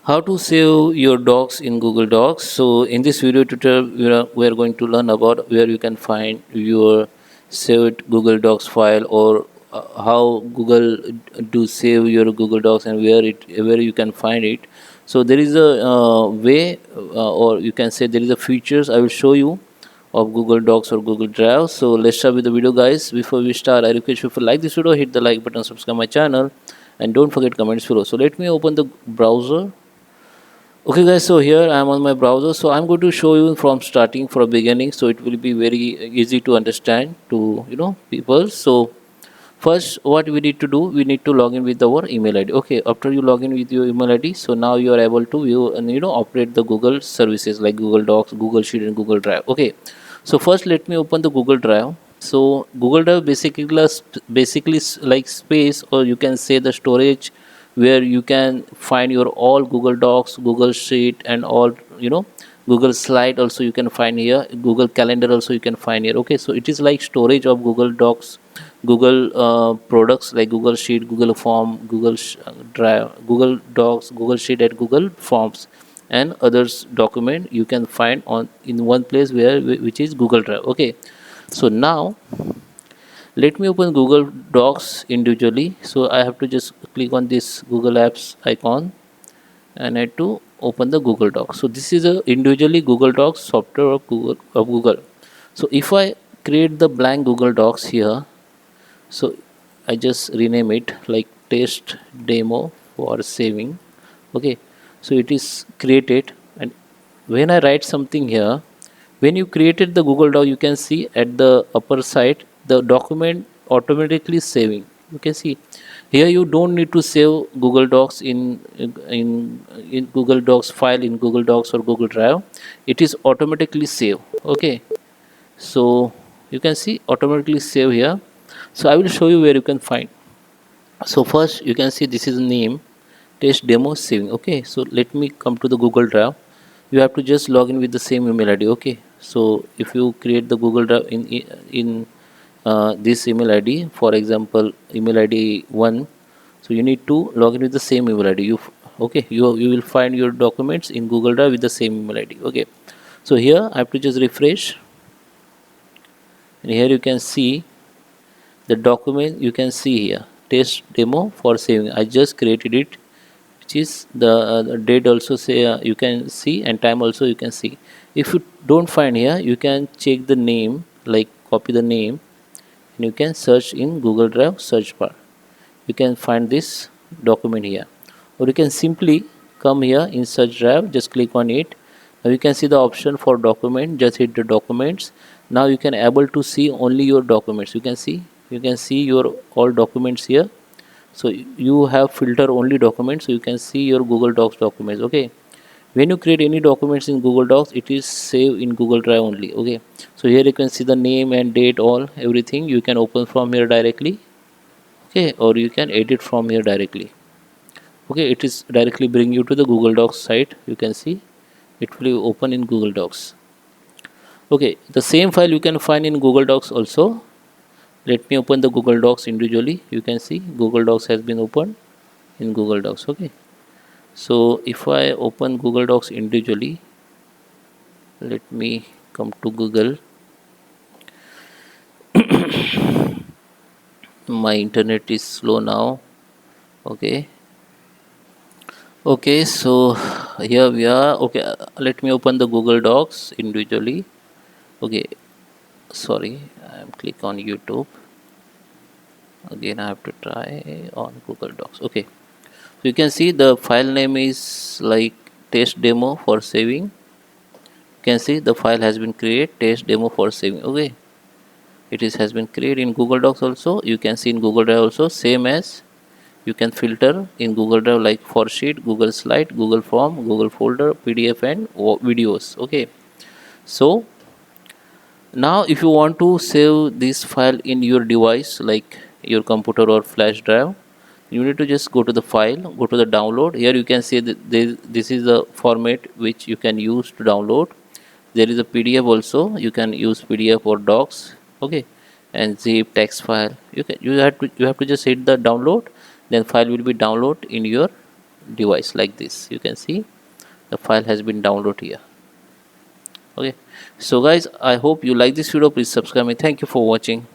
How to save your docs in Google Docs. So in this video tutorial we are going to learn about where you can find your saved Google Docs file, or how Google do save your Google Docs and where you can find it. So there is a way, or you can say there is a features I will show you of Google Docs or Google Drive. So let's start with the video, guys. Before we start, I request you to like this video, hit the like button, subscribe my channel, and don't forget comments below. So let me open the browser. Okay guys, so here I am on my browser. So I'm going to show you from starting, from beginning, so it will be very easy to understand to people. So first, what we need to do, we need to log in with our email ID. Okay, after you log in with your email ID, so now you are able to view and operate the Google services like Google Docs, Google Sheet, and Google Drive. Okay, so first let me open the Google Drive. So Google Drive basically like space, or you can say the storage, where you can find your all Google Docs, Google Sheet, and all Google Slide also you can find here. Google Calendar also you can find here. Okay, so it is like storage of Google Docs, Google products like Google Sheet, Google Form, Drive, Google Docs, Google Sheet, and Google Forms, and others document you can find on in one place, which is Google Drive. Okay, so now let me open Google Docs individually. So I have to just click on this Google Apps icon, and I have to open the Google Docs. So this is a individually Google Docs software of Google. So if I create the blank Google Docs here, so I just rename it like test demo for saving. Okay, so it is created. And when I write something here, when you created the Google Doc, you can see at the upper side the document automatically saving. You can see here you don't need to save Google Docs in Google Docs file in Google Docs or Google Drive. It is automatically save. Okay, so you can see automatically save here. So I will show you where you can find. So first you can see this is name, test demo saving. Okay, so let me come to the Google Drive. You have to just log in with the same email ID. Okay, so if you create the Google Drive in this email ID, for example email ID 1, so you need to log in with the same email ID. You will find your documents in Google Drive with the same email ID. Okay, so here I have to just refresh, and here you can see the document. You can see here test demo for saving. I just created it, which is the date also say, you can see, and time also you can see. If you don't find here, you can check the name, like copy the name, and you can search in Google Drive search bar. You can find this document here, or you can simply come here in search drive, just click on it. Now you can see the option for document, just hit the documents. Now you can able to see only your documents. You can see your all documents here. So you have filter only documents, so you can see your Google Docs documents. Okay, when you create any documents in Google Docs, it is saved in Google Drive only. Okay, so here you can see the name and date, all everything you can open from here directly. Okay, or you can edit from here directly. Okay, it is directly bring you to the Google Docs site. You can see it will open in Google Docs. Okay, the same file you can find in Google Docs also. Let me open the Google Docs individually. You can see Google Docs has been opened in Google Docs. Okay, so if I open Google Docs individually, let me come to Google. My internet is slow now. Okay, so here we are. Okay, let me open the Google Docs individually. Okay, sorry, I am click on YouTube. Again I have to try on Google Docs. Okay, so you can see the file name is like test demo for saving. You can see the file has been created, test demo for saving. Okay, it is has been created in Google Docs also. You can see in Google Drive also, same as you can filter in Google Drive like for sheet, Google Slide, Google Form, Google Folder, PDF, and videos. Okay, so now if you want to save this file in your device like your computer or flash drive, you need to just go to the file, go to the download. Here you can see that this is the format which you can use to download. There is a PDF also, you can use PDF or docs. Okay, and zip, text file. You have to just hit the download, then file will be download in your device like this. You can see the file has been downloaded here. Okay, so guys, I hope you like this video. Please subscribe me. Thank you for watching.